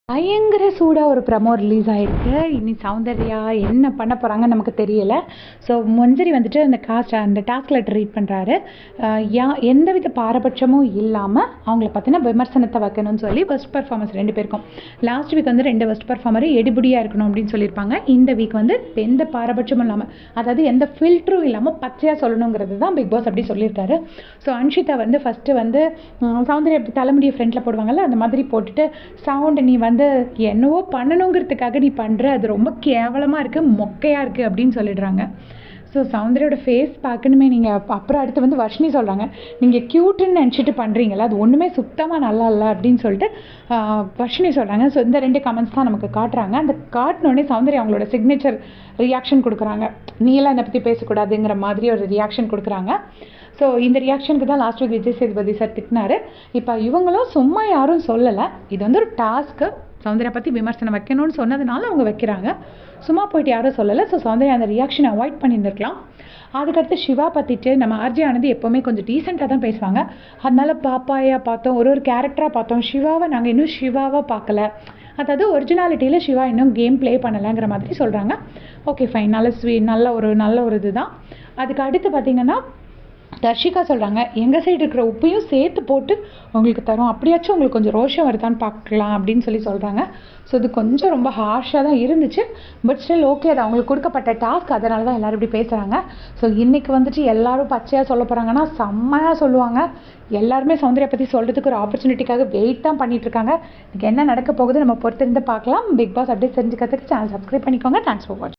பயங்கர சூடாக ஒரு ப்ரமோ ரிலீஸ் ஆகிருக்கு. இனி சௌந்தர்யா என்ன பண்ண போகிறாங்கன்னு நமக்கு தெரியலை. ஸோ மஞ்சரி வந்துட்டு அந்த டாஸ்க் லெட்டர் ரீட் பண்ணுறாரு. எந்தவித பாரபட்சமும் இல்லாமல் அவங்கள பற்றின விமர்சனத்தை வைக்கணும்னு சொல்லி பெஸ்ட் பர்ஃபார்மன்ஸ் 2 பேருக்கும். லாஸ்ட் வீக் வந்து 2 பெஸ்ட் பர்ஃபார்மர் எடுபடியாக இருக்கணும் அப்படின்னு சொல்லியிருப்பாங்க. இந்த வீக் வந்து எந்த பாரபட்சமும் இல்லாமல், அதாவது எந்த ஃபில்டரும் இல்லாமல் பச்சையாக சொல்லணுங்கிறது தான் பிக் பாஸ் அப்படி சொல்லியிருக்காரு. ஸோ அன்ஷிதா வந்து ஃபஸ்ட்டு வந்து சௌந்தர்யா எப்படி தலைமுடியை ஃப்ரண்ட்டில் போடுவாங்கல்ல, அந்த மாதிரி போட்டுட்டு சவுண்டு நீ வந்து என்னவோ பண்ணணுங்கிறதுக்காக நீ பண்ணுற, அது ரொம்ப கேவலமாக இருக்குது, மொக்கையாக இருக்குது அப்படின்னு சொல்லிடுறாங்க. ஸோ சௌந்தர்யோட ஃபேஸ் பார்க்கணுமே நீங்கள். அப்புறம் அடுத்து வந்து வர்ஷினி சொல்கிறாங்க, நீங்கள் க்யூட்டுன்னு நினச்சிட்டு பண்ணுறீங்களா, அது ஒன்றுமே சுத்தமாக நல்லா இல்லை அப்படின்னு சொல்லிட்டு வர்ஷினி சொல்கிறாங்க. ஸோ இந்த 2 கமெண்ட்ஸ் தான் நமக்கு காட்டுறாங்க. அந்த காட்டினோடனே சௌந்தர்யா அவங்களோட சிக்னேச்சர் ரியாக்ஷன் கொடுக்குறாங்க. நீலாம் என்னை பற்றி பேசக்கூடாதுங்கிற மாதிரி ஒரு ரியாக்ஷன் கொடுக்குறாங்க. ஸோ இந்த ரியாக்ஷனுக்கு தான் last week Vijay Sethupathi sir திட்டினார். இப்போ இவங்களும் சும்மா யாரும் சொல்லலை, இது வந்து ஒரு டாஸ்க்கு, சௌந்தர்யா பற்றி விமர்சனம் வைக்கணும்னு சொன்னதுனால அவங்க வைக்கிறாங்க, சும்மா போயிட்டு யாரும் சொல்லலை. ஸோ சௌந்தர்யா அந்த ரியாக்ஷனை அவாய்ட் பண்ணியிருந்துருக்கலாம். அதுக்கடுத்து சிவா பற்றிட்டு நம்ம ஆர்ஜே ஆனந்த் எப்போவுமே கொஞ்சம் டீசெண்டாக தான் பேசுவாங்க. அதனால பாப்பாயா பார்த்தோம், ஒரு கேரக்டராக பார்த்தோம். சிவாவை நாங்கள் இன்னும் சிவாவாக பார்க்கல, அதாவது ஒரிஜினாலிட்டியில் சிவா இன்னும் கேம் ப்ளே பண்ணலைங்கிற மாதிரி சொல்கிறாங்க. ஓகே ஃபைன், நல்ல ஒரு இதுதான். அதுக்கு அடுத்து பார்த்திங்கன்னா தர்ஷிகா சொல்கிறாங்க, எங்கள் சைடு இருக்கிற உப்பையும் சேர்த்து போட்டு உங்களுக்கு தரோம், அப்படியாச்சும் உங்களுக்கு கொஞ்சம் ரோஷம் வருதான்னு பார்க்கலாம் அப்படின்னு சொல்கிறாங்க. ஸோ இது கொஞ்சம் ரொம்ப ஹார்ஷாக தான் இருந்துச்சு. பட் ஸ்டில் ஓகே, அது அவங்களுக்கு கொடுக்கப்பட்ட டாஸ்க், அதனால தான் எல்லோரும் இப்படி பேசுகிறாங்க. ஸோ இன்றைக்கி வந்துட்டு எல்லோரும் பச்சையாக சொல்ல போகிறாங்கன்னா செம்மையாக சொல்லுவாங்க. எல்லாருமே சௌந்தர்யா பற்றி சொல்கிறதுக்கு ஒரு ஆப்பர்ச்சுனிட்டிக்காக வெயிட் தான் பண்ணிகிட்ருக்காங்க. இன்றைக்கி என்ன நடக்க போகுது நம்ம பொறுத்திருந்து பார்க்கலாம். பிக் பாஸ் அப்படியே தெரிஞ்சுக்கிறதுக்கு சேனல் சப்ஸ்கிரைப் பண்ணிக்கோங்க. தேங்க்ஸ் ஃபார் வாட்சிங்.